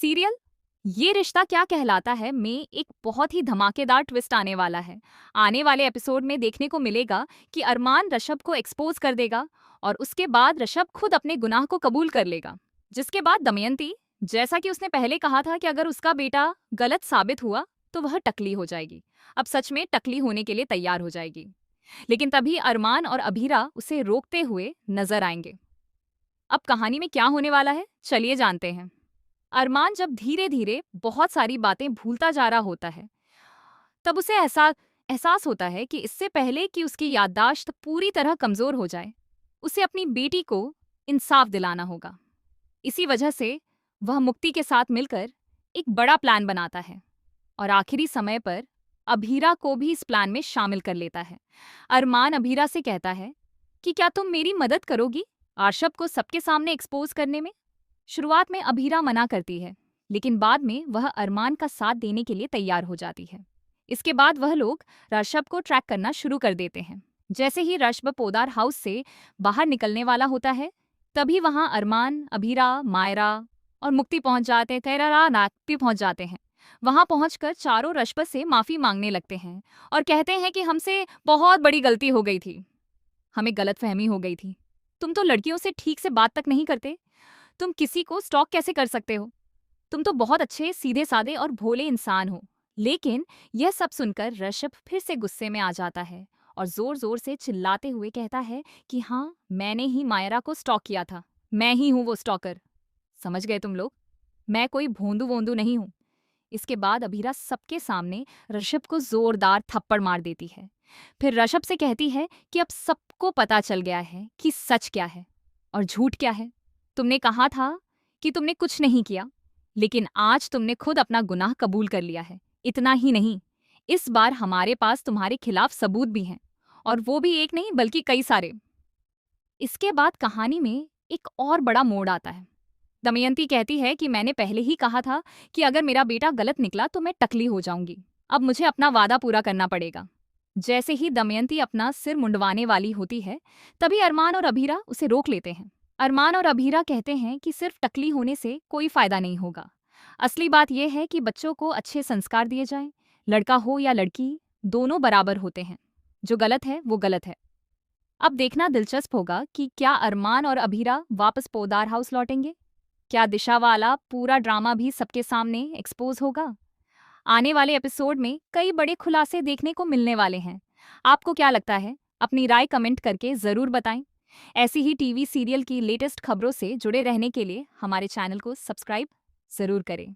Serial ये रिश्ता क्या कहलाता है में एक बहुत ही धमाकेदार ट्विस्ट आने वाला है। आने वाले एपिसोड में देखने को मिलेगा कि अरमान ऋषभ को एक्सपोज कर देगा और उसके बाद ऋषभ खुद अपने गुनाह को कबूल कर लेगा। जिसके बाद दमयंती, जैसा कि उसने पहले कहा था कि अगर उसका बेटा गलत साबित हुआ तो वह टकली हो जाएगी, अब सच में टकली होने के लिए तैयार हो जाएगी। लेकिन तभी अरमान और अभीरा उसे रोकते हुए नजर आएंगे। अब कहानी में क्या होने वाला है, चलिए जानते हैं। अरमान जब धीरे धीरे बहुत सारी बातें भूलता जा रहा होता है, तब उसे एहसास होता है कि इससे पहले कि उसकी याददाश्त पूरी तरह कमजोर हो जाए, उसे अपनी बेटी को इंसाफ दिलाना होगा। इसी वजह से वह मुक्ति के साथ मिलकर एक बड़ा प्लान बनाता है और आखिरी समय पर अभीरा को भी इस प्लान में शामिल कर लेता है। अरमान अभीरा से कहता है कि क्या तुम मेरी मदद करोगी आरशब को सबके सामने एक्सपोज करने में। शुरुआत में अभीरा मना करती है, लेकिन बाद में वह अरमान का साथ देने के लिए तैयार हो जाती है। इसके बाद वह लोग ऋषभ को ट्रैक करना शुरू कर देते हैं। जैसे ही ऋषभ पोदार हाउस से बाहर निकलने वाला होता है, तभी वहां अरमान, अभीरा, मायरा और मुक्ति पहुंच जाते हैं, कैरारा नाग भी पहुंच जाते हैं। वहां पहुंचकर चारों ऋषभ से माफी मांगने लगते हैं और कहते हैं कि हमसे बहुत बड़ी गलती हो गई थी, हमें गलतफहमी हो गई थी। तुम तो लड़कियों से ठीक से बात तक नहीं करते, तुम किसी को स्टॉक कैसे कर सकते हो? तुम तो बहुत अच्छे, सीधे साधे और भोले इंसान हो। लेकिन यह सब सुनकर ऋषभ फिर से गुस्से में आ जाता है और जोर जोर से चिल्लाते हुए कहता है कि हाँ, मैंने ही मायरा को स्टॉक किया था, मैं ही हूं वो स्टॉकर। समझ गए तुम लोग, मैं कोई भोंदू वोंदू नहीं हूं। इसके बाद अभीरा सबके सामने ऋषभ को जोरदार थप्पड़ मार देती है। फिर ऋषभ से कहती है कि अब सबको पता चल गया है कि सच क्या है और झूठ क्या है। तुमने कहा था कि तुमने कुछ नहीं किया, लेकिन आज तुमने खुद अपना गुनाह कबूल कर लिया है। इतना ही नहीं, इस बार हमारे पास तुम्हारे खिलाफ सबूत भी हैं, और वो भी एक नहीं बल्कि कई सारे। इसके बाद कहानी में एक और बड़ा मोड़ आता है। दमयंती कहती है कि मैंने पहले ही कहा था कि अगर मेरा बेटा गलत निकला तो मैं टकली हो जाऊंगी, अब मुझे अपना वादा पूरा करना पड़ेगा। जैसे ही दमयंती अपना सिर मुंडवाने वाली होती है, तभी अरमान और अभीरा उसे रोक लेते हैं। अरमान और अभीरा कहते हैं कि सिर्फ टकली होने से कोई फायदा नहीं होगा। असली बात यह है कि बच्चों को अच्छे संस्कार दिए जाएं। लड़का हो या लड़की, दोनों बराबर होते हैं। जो गलत है वो गलत है। अब देखना दिलचस्प होगा कि क्या अरमान और अभीरा वापस पोदार हाउस लौटेंगे। क्या दिशा वाला पूरा ड्रामा भी सबके सामने एक्सपोज होगा। आने वाले एपिसोड में कई बड़े खुलासे देखने को मिलने वाले हैं। आपको क्या लगता है? अपनी राय कमेंट करके जरूर बताएं। ऐसी ही टीवी सीरियल की लेटेस्ट खबरों से जुड़े रहने के लिए हमारे चैनल को सब्सक्राइब जरूर करें।